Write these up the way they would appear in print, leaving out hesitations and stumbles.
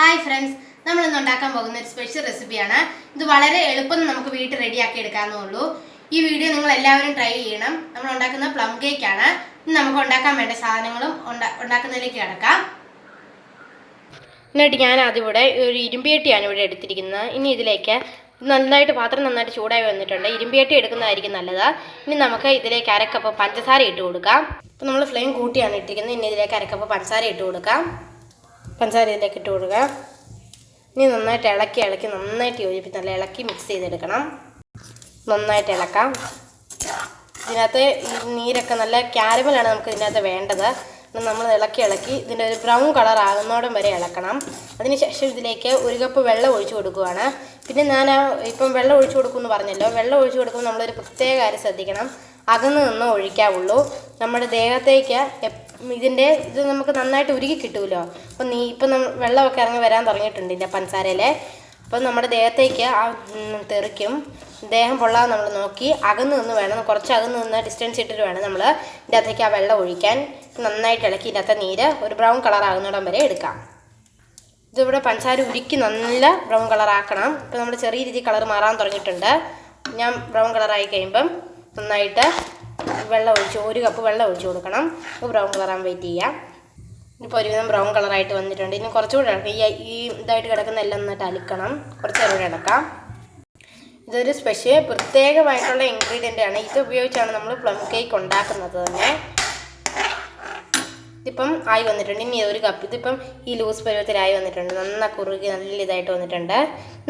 Hi friends, നമ്മൾ ഇന്ന് ഉണ്ടാക്കാൻ പോകുന്ന ഒരു സ്പെഷ്യൽ റെസിപ്പിയാണ്. ഇത് വളരെ എളുപ്പം നമുക്ക് വീട്ടിൽ റെഡിയാക്കി എടുക്കാവുന്നേ. ഈ വീഡിയോ നിങ്ങൾ എല്ലാവരും ട്രൈ ചെയ്യണം. നമ്മൾ ഉണ്ടാക്കുന്ന പ്ലം കേക്ക് ആണ്. ഇനി നമുക്ക് ഉണ്ടാക്കാൻ വേണ്ട സാധനങ്ങളും ഉണ്ടാക്കുന്നതിലേക്ക് കടക്കാം. എന്നിട്ട് ഞാൻ അതിവിടെ ഒരു ഇരുമ്പിയട്ടിയാണ് ഇവിടെ എടുത്തിരിക്കുന്നത്. ഇനി ഇതിലേക്ക് പാത്രം നന്നായിട്ട് ചൂടായി വന്നിട്ടുണ്ട്. ഇരുമ്പിയട്ടി എടുക്കുന്നതായിരിക്കും നല്ലത്. ഇനി നമുക്ക് ഇതിലേക്ക് അരക്കപ്പ് പഞ്ചസാര ഇട്ട് കൊടുക്കാം. അപ്പോൾ നമ്മൾ ഫ്ലെയിം കൂട്ടിയാണ് ഇട്ടിരിക്കുന്നത്. ഇനി ഇതിലേക്ക് അരക്കപ്പ് പഞ്ചസാര ഇട്ട് കൊടുക്കാം. പഞ്ചസാര ഇതിലേക്ക് ഇട്ട് കൊടുക്കുക. ഇനി നന്നായിട്ട് ഇളക്കി നന്നായിട്ട് യോജിപ്പിച്ച് നല്ല ഇളക്കി മിക്സ് ചെയ്തെടുക്കണം. നന്നായിട്ട് ഇളക്കാം. ഇതിനകത്ത് ഈ നീരൊക്കെ നല്ല ക്യാരമലാണ് നമുക്ക് ഇതിനകത്ത് വേണ്ടത്. നമ്മൾ ഇളക്കി ഇതിൻ്റെ ഒരു ബ്രൗൺ കളർ ആകുന്നോടം വരെ ഇളക്കണം. അതിനുശേഷം ഇതിലേക്ക് ഒരു കപ്പ് വെള്ളം ഒഴിച്ചു കൊടുക്കുകയാണ്. പിന്നെ ഞാൻ ഇപ്പം വെള്ളം ഒഴിച്ചു കൊടുക്കുമെന്ന് പറഞ്ഞല്ലോ. വെള്ളം ഒഴിച്ചു കൊടുക്കുമ്പോൾ നമ്മളൊരു പ്രത്യേക കാര്യം ശ്രദ്ധിക്കണം. അകന്ന് നിന്ന് ഒഴിക്കാവുള്ളൂ. നമ്മുടെ ദേഹത്തേക്ക് ഇത് നമുക്ക് നന്നായിട്ട് ഉരുകി കിട്ടുമല്ലോ. അപ്പം ഇപ്പം വെള്ളമൊക്കെ ഇറങ്ങി വരാൻ തുടങ്ങിയിട്ടുണ്ട് ഇതിൻ്റെ പഞ്ചസാരയിലെ. അപ്പം നമ്മുടെ ദേഹത്തേക്ക് തെറിക്കും. ദേഹം പൊള്ളാതെ നമ്മൾ നോക്കി അകന്ന് നിന്ന് വേണം, കുറച്ച് അകന്ന് നിന്ന് ഡിസ്റ്റൻസ് ഇട്ടിട്ട് വേണം നമ്മൾ ഇതിൻ്റെ അകത്തേക്ക് ആ വെള്ളം ഒഴിക്കാൻ. നന്നായിട്ട് ഇളക്കി ഇതിനകത്തെ നീര് ഒരു ബ്രൗൺ കളർ ആകുന്നിടം വരെ എടുക്കാം. ഇതിവിടെ പഞ്ചസാര ഉരുക്കി നല്ല ബ്രൗൺ കളർ ആക്കണം. ഇപ്പം നമ്മൾ ചെറിയ രീതിയിൽ കളർ മാറാൻ തുടങ്ങിയിട്ടുണ്ട്. ഞാൻ ബ്രൗൺ കളറായി കഴിയുമ്പം നന്നായിട്ട് ഒരു കപ്പ് വെള്ളം ഒഴിച്ച് കൊടുക്കണം. ബ്രൗൺ കളറാൻ വെയിറ്റ് ചെയ്യാം. ഇപ്പോൾ ഒരുവിധം ബ്രൗൺ കളറായിട്ട് വന്നിട്ടുണ്ട്. ഇനി കുറച്ചുകൂടെ ഇളക്കാം. ഈ ഇതായിട്ട് കിടക്കുന്ന എല്ലാം നന്നായിട്ട് അലിക്കണം. കുറച്ച് നേരം കൂടെ ഇളക്കാം. ഇതൊരു പ്രത്യേകമായിട്ടുള്ള ഇൻഗ്രീഡിയൻ്റ് ആണ്. ഇത് ഉപയോഗിച്ചാണ് നമ്മൾ പ്ലം കേക്ക് ഉണ്ടാക്കുന്നത് തന്നെ. ഇതിപ്പം ആയി വന്നിട്ടുണ്ട്. ഇനി ഒരു കപ്പ് ഇതിപ്പം ഈ ലൂസ് പരുവത്തിലായി വന്നിട്ടുണ്ട്. നന്നായി കുറുകി നല്ല ഇതായിട്ട് വന്നിട്ടുണ്ട്.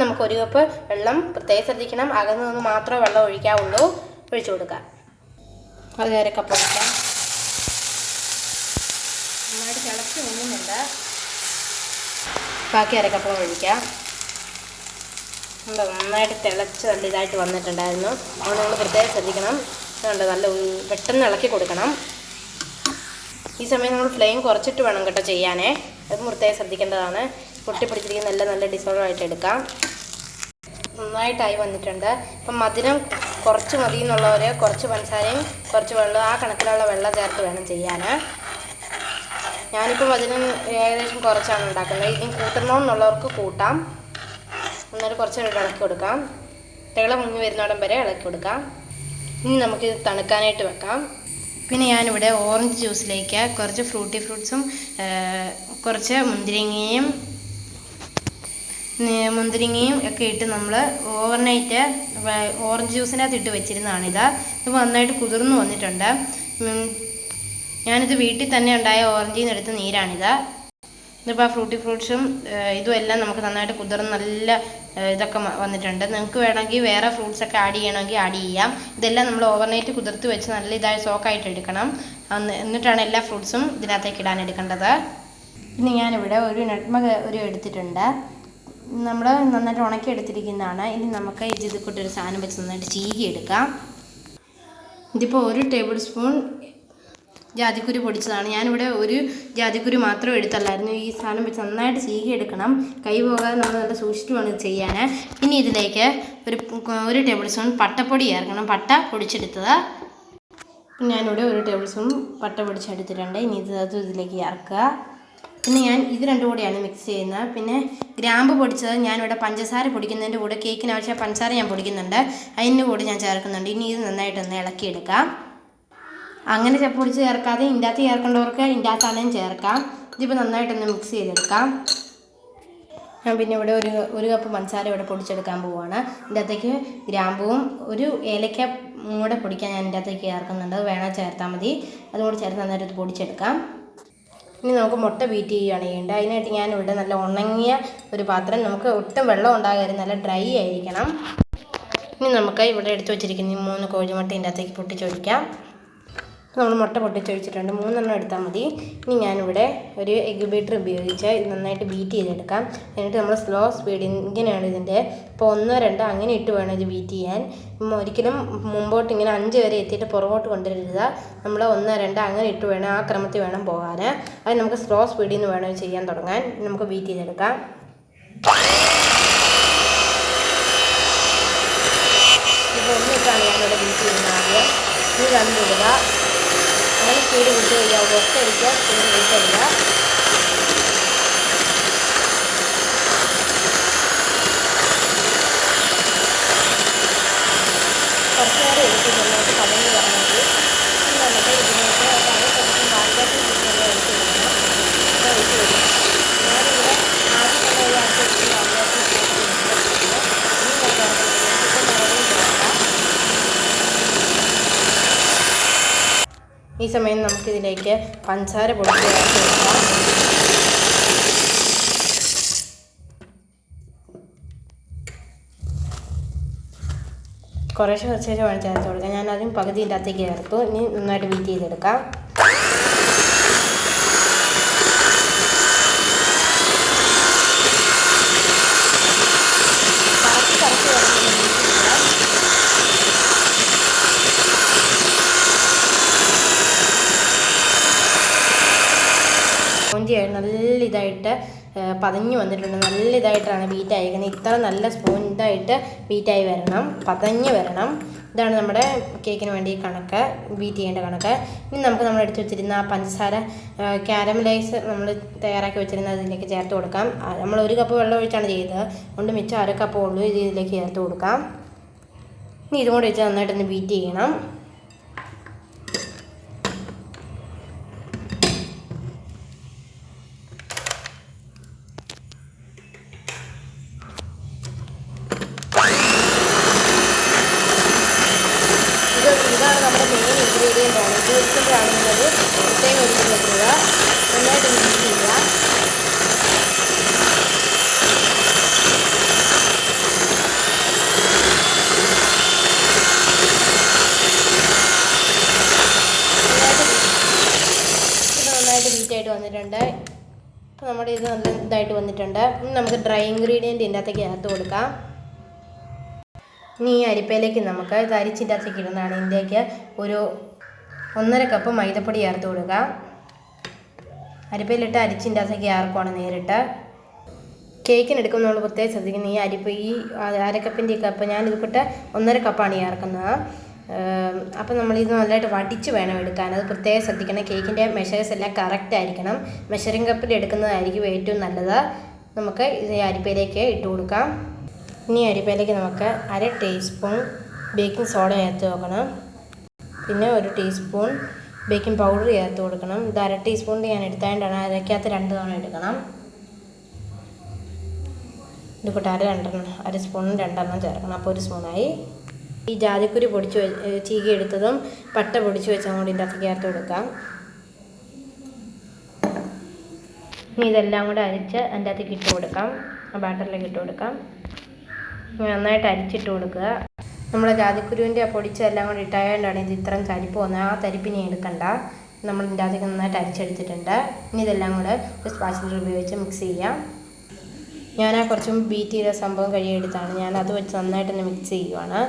നമുക്ക് ഒരു കപ്പ് വെള്ളം പ്രത്യേകം ശ്രദ്ധിക്കണം. അകന്ന് നിന്ന് മാത്രമേ വെള്ളം ഒഴിക്കാവുള്ളൂ. ഒഴിച്ചു കൊടുക്കാം. അത് അരക്കപ്പ് ഒഴിക്കാം. നന്നായിട്ട് തിളച്ച് ഒന്നുമുണ്ട്. ബാക്കി അരക്കപ്പ് ഒഴിക്കാം. നന്നായിട്ട് തിളച്ച് നല്ല ഇതായിട്ട് വന്നിട്ടുണ്ടായിരുന്നു. അതുകൊണ്ട് നമ്മൾ പ്രത്യേകം ശ്രദ്ധിക്കണം. നല്ല പെട്ടെന്ന് ഇളക്കി കൊടുക്കണം. ഈ സമയം നമ്മൾ ഫ്ലെയിം കുറച്ചിട്ട് വേണം കേട്ടോ ചെയ്യാനേ. അത് പ്രത്യേകം ശ്രദ്ധിക്കേണ്ടതാണ്. പൊട്ടിപ്പിടിച്ചിരിക്കുന്ന നല്ല ഡിസോൾവ് ആയിട്ട് എടുക്കാം. നന്നായിട്ടായി വന്നിട്ടുണ്ട്. ഇപ്പം മധുരം കുറച്ച് മതി എന്നുള്ളവർ കുറച്ച് പഞ്ചസാരയും കുറച്ച് വെള്ളം ആ കണക്കിലുള്ള വെള്ളം ചേർത്ത് വേണം ചെയ്യാൻ. ഞാനിപ്പോൾ മധുരം ഏകദേശം കുറച്ചാണ് ഉണ്ടാക്കുന്നത്. ഇനി കൂട്ടണമെന്നുള്ളവർക്ക് കൂട്ടാം. എന്നാലും കുറച്ച് ഇളക്കി കൊടുക്കാം. തിള മുങ്ങി വരുന്നോടം വരെ ഇളക്കി കൊടുക്കാം. ഇനി നമുക്കിത് തണുക്കാനായിട്ട് വെക്കാം. പിന്നെ ഞാനിവിടെ ഓറഞ്ച് ജ്യൂസിലേക്ക് കുറച്ച് ഫ്രൂട്ട്സും കുറച്ച് മുന്തിരിങ്ങയും ഒക്കെ ഇട്ട് നമ്മൾ ഓവർനൈറ്റ് ഓറഞ്ച് ജ്യൂസിനകത്ത് ഇട്ട് വെച്ചിരുന്നതാണിത്. ഇത് നന്നായിട്ട് കുതിർന്ന് വന്നിട്ടുണ്ട്. ഞാനിത് വീട്ടിൽ തന്നെ ഉണ്ടായ ഓറഞ്ചിൽ നിന്ന് എടുത്ത നീരാണിത്. ഇതിപ്പോൾ ഫ്രൂട്ട്സും ഇതുമെല്ലാം നമുക്ക് നന്നായിട്ട് കുതിർന്ന് നല്ല ഇതൊക്കെ വന്നിട്ടുണ്ട്. നിങ്ങൾക്ക് വേണമെങ്കിൽ വേറെ ഫ്രൂട്ട്സൊക്കെ ആഡ് ചെയ്യണമെങ്കിൽ ആഡ് ചെയ്യാം. ഇതെല്ലാം നമ്മൾ ഓവർനൈറ്റ് കുതിർത്ത് വെച്ച് നല്ല ഇതായി സോക്കായിട്ട് എടുക്കണം. എന്നിട്ടാണ് എല്ലാ ഫ്രൂട്ട്സും ഇതിനകത്തേക്ക് ഇടാൻ എടുക്കേണ്ടത്. പിന്നെ ഞാനിവിടെ ഒരു നട്ട്മഗ് എടുത്തിട്ടുണ്ട്. നമ്മൾ നന്നായിട്ട് ഉണക്കി എടുത്തിരിക്കുന്നതാണ്. ഇനി നമുക്ക് ഇത് കൂട്ടൊരു സാധനം വെച്ച് നന്നായിട്ട് ചീകി എടുക്കാം. ഇതിപ്പോൾ 1 ടേബിൾ സ്പൂൺ ജാതിക്കുരു പൊടിച്ചതാണ്. ഞാനിവിടെ ഒരു ജാതിക്കുരു മാത്രം എടുത്തല്ലായിരുന്നു. ഈ സാധനം വെച്ച് നന്നായിട്ട് ചീകി എടുക്കണം. കൈ പോകാതെ നമ്മൾ നല്ല സൂക്ഷിച്ചു വേണം ഇത് ചെയ്യാൻ. ഇനി ഇതിലേക്ക് ഒരു ടേബിൾ സ്പൂൺ പട്ടപ്പൊടി ചേർക്കണം. പട്ട പൊടിച്ചെടുത്തത്. ഞാനിവിടെ 1 ടേബിൾ സ്പൂൺ പട്ട പൊടിച്ചെടുത്തിട്ടുണ്ട്. ഇനി ഇതിലേക്ക് ചേർക്കുക. പിന്നെ ഞാൻ ഇത് രണ്ടും കൂടെയാണ് മിക്സ് ചെയ്യുന്നത്. പിന്നെ ഗ്രാമ്പ് പൊടിച്ചത് ഞാനിവിടെ പഞ്ചസാര പൊടിക്കുന്നതിൻ്റെ കൂടെ കേക്കിന് ആവശ്യമായ പഞ്ചസാര ഞാൻ പൊടിക്കുന്നുണ്ട്. അതിൻ്റെ കൂടെ ഞാൻ ചേർക്കുന്നുണ്ട്. ഇനി ഇത് നന്നായിട്ടൊന്ന് ഇളക്കിയെടുക്കാം. അങ്ങനെ പൊടിച്ച് ചേർക്കാതെ ഇതിൻ്റെ അകത്ത് ചേർക്കേണ്ടവർക്ക് ഇതിൻ്റെ അകത്താണെങ്കിലും ചേർക്കാം. ഇതിപ്പോൾ നന്നായിട്ടൊന്ന് മിക്സ് ചെയ്തെടുക്കാം. ഞാൻ പിന്നെ ഇവിടെ ഒരു കപ്പ് പഞ്ചസാര ഇവിടെ പൊടിച്ചെടുക്കാൻ പോവുകയാണ്. ഇതിൻ്റെ അകത്തേക്ക് ഗ്രാമ്പുവും ഒരു ഏലക്ക കൂടെ പൊടിക്കാൻ ഞാൻ ഇതിൻ്റെ അകത്തേക്ക് ചേർക്കുന്നുണ്ട്. അത് വേണം ചേർത്താൽ മതി. അതുകൂടി ചേർത്ത് നന്നായിട്ട് ഇത് പൊടിച്ചെടുക്കാം. ഇനി നമുക്ക് മുട്ട ബീറ്റ് ചെയ്യുകയാണ് ചെയ്യേണ്ടത്. അതിനായിട്ട് ഞാനിവിടെ നല്ല ഉണങ്ങിയ ഒരു പാത്രം, നമുക്ക് ഒട്ടും വെള്ളം ഉണ്ടാകരുത്, നല്ല ഡ്രൈ ആയിരിക്കണം. ഇനി നമുക്ക് ഇവിടെ എടുത്ത് വെച്ചിരിക്കുന്ന 3 കോഴിമുട്ട ഇതിൻ്റെ അകത്തേക്ക് പൊട്ടിച്ചൊഴിക്കാം. നമ്മൾ മുട്ട പൊട്ടിച്ചൊഴിച്ചിട്ടുണ്ട്. 3 എണ്ണം എടുത്താൽ മതി. ഇനി ഞാനിവിടെ ഒരു എഗ് ബീറ്റർ ഉപയോഗിച്ച് ഇത് നന്നായിട്ട് ബീറ്റ് ചെയ്തെടുക്കാം. എന്നിട്ട് നമ്മൾ സ്ലോ സ്പീഡിൽ ഇങ്ങനെയാണ് ഇതിൻ്റെ ഇപ്പോൾ 1, 2 അങ്ങനെ ഇട്ട് വേണം ഇത് ബീറ്റ് ചെയ്യാൻ. ഒരിക്കലും മുമ്പോട്ട് ഇങ്ങനെ 5 വരെ എത്തിയിട്ട് പുറകോട്ട് കൊണ്ടുവരരുത്. നമ്മൾ 1, 2 അങ്ങനെ ഇട്ട് വേണം, ആ ക്രമത്തിൽ വേണം പോകാൻ. അത് നമുക്ക് സ്ലോ സ്പീഡിൽ നിന്ന് വേണം ചെയ്യാൻ തുടങ്ങാൻ. നമുക്ക് ബീറ്റ് ചെയ്തെടുക്കാം. ഇപ്പോൾ 1 ഇട്ടാണ് ഞാനിവിടെ ബീറ്റ് ചെയ്യുന്നത്. ആദ്യം ഇത് 2 ഇടുക. അങ്ങനെ സ്പീഡ് കൂട്ടുകയില്ല. ഒറ്റയടിക്കുക, സ്പീഡ് കൂട്ടുകയില്ല. സമയം നമുക്കിതിലേക്ക് പഞ്ചസാര പൊടിച്ച് ചേർത്ത് കൊടുക്കാം. കുറേശ്ശെ വേണം ചേർത്ത് കൊടുക്കാം. ഞാൻ അതും പകുതിൻ്റെ അകത്തേക്ക് ചേർത്തു. ഇനി നന്നായിട്ട് ബീറ്റ് ചെയ്തെടുക്കാം. സ്പോഞ്ചി നല്ല ഇതായിട്ട് പതഞ്ഞു വന്നിട്ടുണ്ട്. നല്ല ഇതായിട്ടാണ് ബീറ്റ് അയക്കുന്നത്. ഇത്ര നല്ല സ്പോഞ്ചായിട്ട് ബീറ്റായി വരണം, പതഞ്ഞ് വരണം. ഇതാണ് നമ്മുടെ കേക്കിന് വേണ്ടി കണക്ക്, ബീറ്റ് ചെയ്യേണ്ട കണക്ക്. ഇനി നമുക്ക് നമ്മൾ എടുത്ത് വെച്ചിരുന്ന പഞ്ചസാര കാരമലൈസ് നമ്മൾ തയ്യാറാക്കി വെച്ചിരുന്ന ഇതിലേക്ക് ചേർത്ത് കൊടുക്കാം. നമ്മൾ 1 കപ്പ് വെള്ളം ഒഴിച്ചാണ് ചെയ്തത്, അതുകൊണ്ട് മിച്ചം 1/2 കപ്പ് ഉള്ളൂ. ഇതിലേക്ക് ചേർത്ത് കൊടുക്കാം. ഇനി ഇതും കൂടി വെച്ച് നന്നായിട്ടൊന്ന് ബീറ്റ് ചെയ്യണം. ഇതാണ് നമ്മുടെ മെയിൻ ഇൻഗ്രീഡിയൻ്റ് ആണ്. ഇത് വെച്ചിട്ടാണെന്നുള്ളത് പ്രത്യേകം ഒഴിച്ച് വെക്കുക. നന്നായിട്ട് മിക്സ് ചെയ്യുക. നന്നായിട്ട് ബീറ്റായിട്ട് വന്നിട്ടുണ്ട്. അപ്പോൾ നമ്മുടെ ഇത് നല്ല ഇതായിട്ട് വന്നിട്ടുണ്ട്. നമുക്ക് ഡ്രൈ ഇൻഗ്രീഡിയൻ്റ് ഇതിൻ്റെ അകത്തേക്ക് ചേർത്ത് കൊടുക്കാം. ഇനി ഈ അരിപ്പയിലേക്ക് നമുക്ക് ഇത് അരിച്ചിൻ്റെ അകത്തേക്ക് ഇടുന്നതാണ്. ഇതിലേക്ക് ഒരു 1.5 കപ്പ് മൈദപ്പൊടി ചേർത്ത് കൊടുക്കാം. അരിപ്പയിലിട്ട് അരിച്ചിൻ്റെ അകത്തേക്ക് ചേർക്കുവാണ് നേരിട്ട്. കേക്കിന് എടുക്കുമ്പോൾ നമ്മൾ പ്രത്യേകം ശ്രദ്ധിക്കുന്നത് ഈ അരിപ്പ ഈ 1/2 കപ്പിൻ്റെ കപ്പ് ഞാനിത് കൂട്ട് 1.5 കപ്പാണ് ചേർക്കുന്നത്. അപ്പോൾ നമ്മളിത് നല്ലതായിട്ട് വടിച്ച് വേണം എടുക്കാൻ. അത് പ്രത്യേകം ശ്രദ്ധിക്കണം. കേക്കിൻ്റെ മെഷേഴ്സ് എല്ലാം കറക്റ്റ് ആയിരിക്കണം. മെഷറിംഗ് കപ്പിൽ എടുക്കുന്നതായിരിക്കും ഏറ്റവും നല്ലത്. നമുക്ക് ഇത് അരിപ്പയിലേക്ക് ഇട്ട് കൊടുക്കാം. ഇനി അരിപ്പയിലേക്ക് നമുക്ക് 1/2 ടീസ്പൂൺ ബേക്കിംഗ് സോഡ ചേർത്ത് വെക്കണം. പിന്നെ 1 ടീസ്പൂൺ ബേക്കിംഗ് പൗഡർ ചേർത്ത് കൊടുക്കണം. ഇത് 1/2 ടീസ്പൂണിൻ്റെ ഞാൻ എടുത്തായതുകൊണ്ടാണ് അരയ്ക്കകത്ത് 2 തവണ എടുക്കണം. ഇത് കൂട്ട് 1/2 സ്പൂണിന് 2 ചേർക്കണം. അപ്പോൾ 1 സ്പൂണായി. ഈ ജാതിക്കുരി പൊടിച്ച് ചീകി എടുത്തതും പട്ട പൊടിച്ച് വെച്ചാൽ കൂടി ഇതിൻ്റെ അകത്ത് ചേർത്ത് കൊടുക്കാം. ഇനി ഇതെല്ലാം കൂടെ അരിച്ച് അതിൻ്റെ അകത്തേക്ക് ഇട്ട് കൊടുക്കാം. ആ ബാറ്ററിലേക്ക് ഇട്ട് കൊടുക്കാം. നന്നായിട്ട് അരിച്ചിട്ട് കൊടുക്കുക. നമ്മൾ ജാതിക്കുരുവിൻ്റെ പൊടിച്ചെല്ലാം കൂടി ഇട്ടായതുകൊണ്ടാണ് ഇത് ഇത്രയും തരിപ്പ് വന്നത്. ആ തരിപ്പിനെ എടുക്കണ്ട. നമ്മൾ ഇതിൻ്റെ അകത്തേക്ക് നന്നായിട്ട് അരിച്ചെടുത്തിട്ടുണ്ട്. ഇനി ഇതെല്ലാം കൂടെ ഒരു സ്പാച്ചിലർ ഉപയോഗിച്ച് മിക്സ് ചെയ്യാം. ഞാൻ ആ കുറച്ചും ബീറ്റ് ചെയ്ത സംഭവം കഴിയെടുത്താണ്. ഞാൻ അത് വെച്ച് നന്നായിട്ടൊന്ന് മിക്സ് ചെയ്യുവാണ്.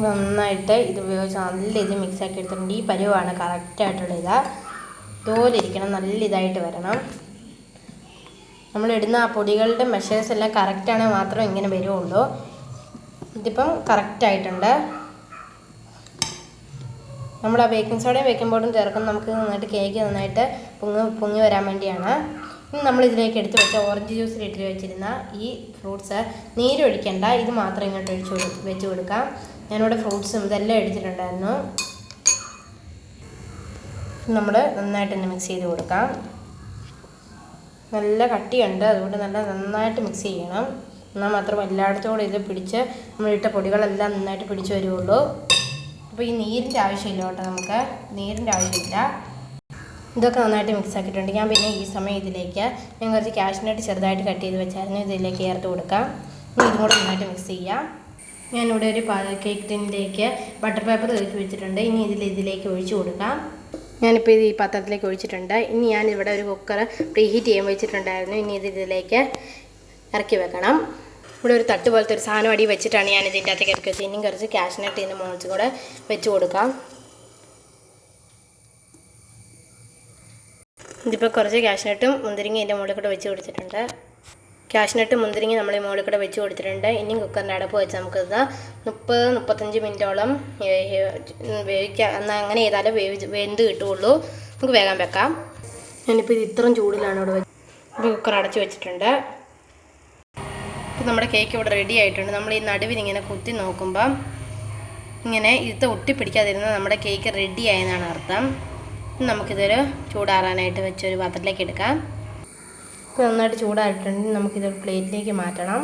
നന്നായിട്ട് ഇത് ഉപയോഗിച്ച് നല്ല ഇത് മിക്സാക്കി എടുത്തിട്ടുണ്ട്. ഈ പരുവാണ് കറക്റ്റായിട്ടുള്ള ഇതുപോലെ ഇരിക്കണം. നല്ല ഇതായിട്ട് വരണം. നമ്മളിടുന്ന ആ പൊടികളുടെ മെഷേഴ്സ് എല്ലാം കറക്റ്റാണെങ്കിൽ മാത്രം ഇങ്ങനെ വരുള്ളൂ. ഇതിപ്പം കറക്റ്റായിട്ടുണ്ട്. നമ്മൾ ആ ബേക്കിംഗ് സോഡയും ബേക്കിംഗ് പൗഡറും ചേർക്കുന്നത് നമുക്ക് നന്നായിട്ട് കേക്ക് നന്നായിട്ട് പൊങ്ങി വരാൻ വേണ്ടിയാണ്. ഇനി നമ്മളിതിലേക്ക് എടുത്ത് വെച്ച ഓറഞ്ച് ജ്യൂസിൽ ഇട്ട് വെച്ചിരുന്ന ഈ ഫ്രൂട്ട്സ് നീരൊഴിക്കേണ്ട, ഇത് മാത്രം ഇങ്ങോട്ട് വെച്ച് കൊടുക്കാം. ഞാനിവിടെ ഫ്രൂട്ട്സും ഇതെല്ലാം എടുത്തിട്ടുണ്ടായിരുന്നു. നമ്മൾ നന്നായിട്ടൊന്ന് മിക്സ് ചെയ്ത് കൊടുക്കാം. നല്ല കട്ടിയുണ്ട്, അതുകൊണ്ട് നന്നായിട്ട് മിക്സ് ചെയ്യണം. എന്നാൽ മാത്രം എല്ലായിടത്തോടെ ഇത് പിടിച്ച് നമ്മളിട്ട പൊടികളെല്ലാം നന്നായിട്ട് പിടിച്ച് വരുള്ളൂ. അപ്പോൾ ഈ നീരിൻ്റെ ആവശ്യമില്ല കേട്ടോ. നമുക്ക് നീരിൻ്റെ ആവശ്യമില്ല. ഇതൊക്കെ നന്നായിട്ട് മിക്സ് ആക്കിയിട്ടുണ്ട്. ഞാൻ പിന്നെ ഈ സമയം ഇതിലേക്ക് ഞാൻ കുറച്ച് കാഷ്നട്ട് ചെറുതായിട്ട് കട്ട് ചെയ്ത് വെച്ചായിരുന്നു. ഇതിലേക്ക് ചേർത്ത് കൊടുക്കാം. ഇനി ഇതും കൂടെ നന്നായിട്ട് മിക്സ് ചെയ്യാം. ഞാനിവിടെ ഒരു കേക്ക് ടിന്നിലേക്ക് ബട്ടർ പേപ്പർ തേച്ച് വെച്ചിട്ടുണ്ട്. ഇനി ഇതിലേക്ക് ഒഴിച്ച് കൊടുക്കാം. ഞാനിപ്പോൾ ഇത് ഈ പാത്രത്തിലേക്ക് ഒഴിച്ചിട്ടുണ്ട്. ഇനി ഞാനിവിടെ ഒരു കുക്കർ പ്രീഹീറ്റ് ചെയ്യാൻ വെച്ചിട്ടുണ്ടായിരുന്നു. ഇനി ഇതിലേക്ക് ഇറക്കി വെക്കണം. ഇവിടെ ഒരു തട്ട് പോലത്തെ ഒരു സാധനം അടി വെച്ചിട്ടാണ് ഞാൻ ഇതിൻ്റെ അകത്തേക്ക് ഇറക്കി വെച്ചത്. ഇനിയും കുറച്ച് കാഷ്നട്ട് ഇതിൻ്റെ മുകളിൽ കൂടെ വെച്ച് കൊടുക്കാം. ഇതിപ്പോൾ കുറച്ച് കാഷ്നട്ടും മുന്തിരിങ്ങ ഇതിൻ്റെ മുകളിൽ കൂടെ വെച്ച് കൊടുത്തിട്ടുണ്ട്. കാഷ്നട്ട് മുന്തിരിങ്ങ നമ്മൾ ഈ മുകളിൽ കൂടെ വെച്ച് കൊടുത്തിട്ടുണ്ട്. ഇനിയും കുക്കറിൻ്റെ അടപ്പ് വെച്ച് നമുക്കിത് 30-35 മിനിറ്റോളം വേവിക്കാം. എന്നാൽ അങ്ങനെ ചെയ്താലേ വെന്ത് കിട്ടുകയുള്ളൂ. നമുക്ക് വേഗം വെക്കാം. ഞാനിപ്പോൾ ഇത് ഇത്രയും ചൂടിലാണ് ഇവിടെ വെച്ച് കുക്കർ അടച്ച് വെച്ചിട്ടുണ്ട്. ഇപ്പോൾ നമ്മുടെ കേക്ക് ഇവിടെ റെഡി ആയിട്ടുണ്ട്. നമ്മൾ ഈ നടുവിൽ ഇങ്ങനെ കുത്തി നോക്കുമ്പം ഇങ്ങനെ ഇത് ഒട്ടിപ്പിടിക്കാതിരുന്നാൽ നമ്മുടെ കേക്ക് റെഡി ആയെന്നാണ് അർത്ഥം. നമുക്കിതൊരു ചൂടാറാനായിട്ട് വെച്ചൊരു പാത്രത്തിലേക്ക് എടുക്കാം. ഇപ്പോൾ നന്നായിട്ട് ചൂടായിട്ടുണ്ട്. നമുക്കിതൊരു പ്ലേറ്റിലേക്ക് മാറ്റണം.